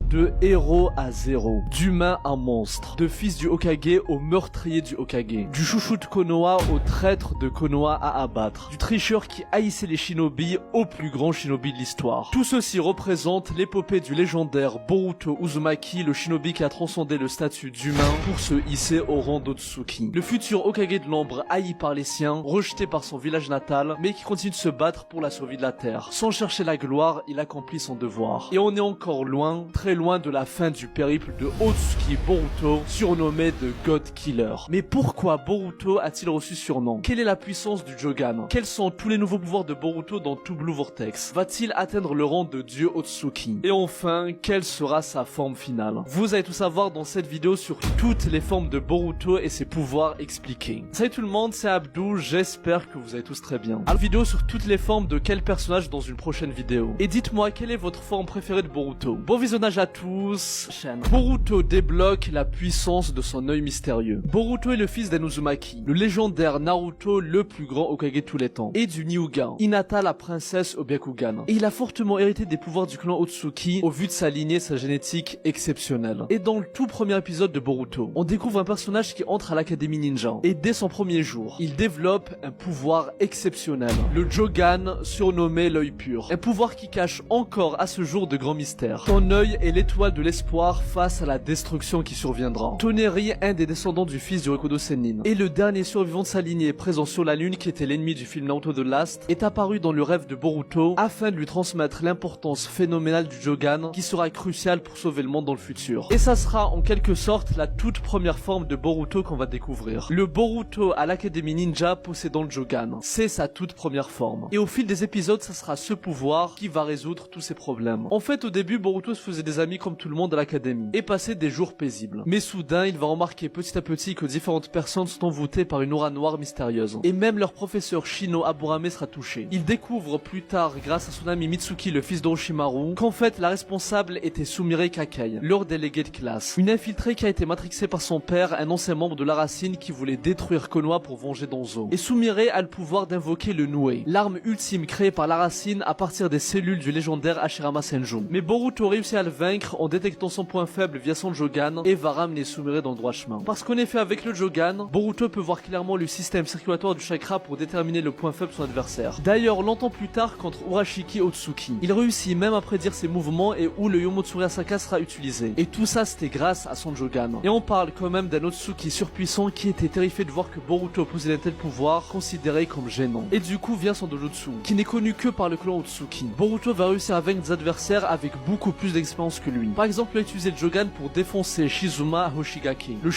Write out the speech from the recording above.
de héros à zéro, d'humain à monstre, de fils du Hokage au meurtrier du Hokage, du chouchou de Konoha au traître de Konoha à abattre, du tricheur qui haïssait les shinobi au plus grand shinobi de l'histoire. Tout ceci représente l'épopée du légendaire Boruto Uzumaki, le shinobi qui a transcendé le statut d'humain pour se hisser au rang d'Otsuki. Le futur Hokage de l'ombre haï par les siens, rejeté par son village natal, mais qui continue de se battre pour la survie de la terre. Sans chercher la gloire, il accomplit son devoir. Et on est encore loin, très loin de la fin du périple de Otsuki Boruto, surnommé de God Killer. Mais pourquoi Boruto a-t-il reçu ce surnom? Quelle est la puissance du Jogan? Quels sont tous les nouveaux pouvoirs de Boruto dans tout Blue Vortex? Va-t-il atteindre le rang de dieu Otsuki? Et enfin, quelle sera sa forme finale? Vous allez tout savoir dans cette vidéo sur toutes les formes de Boruto et ses pouvoirs expliqués. Salut tout le monde, c'est Abdou, j'espère que vous allez tous très bien. Alors vidéo sur toutes les formes de quel personnage dans une prochaine vidéo. Et dites-moi quelle est votre forme préférée de Boruto. Bon visionnage à tous. Boruto débloque la puissance de son œil mystérieux. Boruto est le fils d'un Uzumaki, le légendaire Naruto, le plus grand Hokage de tous les temps, et du Hyuga, Hinata la princesse au Byakugan. Et il a fortement hérité des pouvoirs du clan Otsuki au vu de sa lignée et sa génétique exceptionnelle. Et dans le tout premier épisode de Boruto, on découvre un personnage qui entre à l'académie ninja. Et dès son premier jour, il développe un pouvoir exceptionnel, le Jogan, surnommé l'œil pur. Un pouvoir qui cache encore à ce jour de grands mystères. Son œil est l'étoile de l'espoir face à la destruction qui surviendra. Toneri, un des descendants du fils du Rikudo Sennin, et le dernier survivant de sa lignée présent sur la lune qui était l'ennemi du film Naruto The Last, est apparu dans le rêve de Boruto afin de lui transmettre l'importance phénoménale du Jogan qui sera cruciale pour sauver le monde dans le futur. Et ça sera en quelque sorte la toute première forme de Boruto qu'on va découvrir. Le Boruto à l'académie ninja possédant le Jogan. C'est sa toute première forme. Et au fil des épisodes, ça sera ce pouvoir qui va résoudre tous ses problèmes. En fait, au début, Boruto se faisait des amis comme tout le monde à l'académie et passait des jours paisibles. Mais soudain, il va remarquer petit à petit que différentes personnes sont envoûtées par une aura noire mystérieuse. Et même leur professeur Shino Aburame sera touché. Il découvre plus tard, grâce à son ami Mitsuki, le fils d'Orochimaru, qu'en fait, la responsable était Sumire Kakai, leur délégué de classe. Une infiltrée qui a été matrixée par son père, un ancien membre de l'Aracine qui voulait détruire Konoha pour venger Danzo. Et Sumire a le pouvoir d'invoquer le Nue, l'arme ultime créée par l'Aracine à partir des cellules du légendaire Hashirama Senjun. Mais Boruto réussit à le vaincre en détectant son point faible via son Jogan et va ramener Sumire dans le droit chemin. Parce qu'en effet, avec le Jogan, Boruto peut voir clairement le système circulatoire du chakra pour déterminer le point faible de son adversaire. D'ailleurs, longtemps plus tard, contre Urashiki Otsuki, il réussit même à prédire ses mouvements et où le Yomotsuri Asaka sera utilisé. Et tout ça, c'était grâce à son Jogan. Et on parle quand même d'un Otsuki surpuissant qui était terrifié de voir que Boruto possédait un tel pouvoir, considéré comme gênant. Et du coup vient son dojutsu, qui n'est connu que par le clan Otsuki. Boruto va réussir à vaincre des adversaires avec beaucoup plus d'expérience que lui. Par exemple, il a utilisé le Jogan pour défoncer Shizuma à Hoshigaki. Le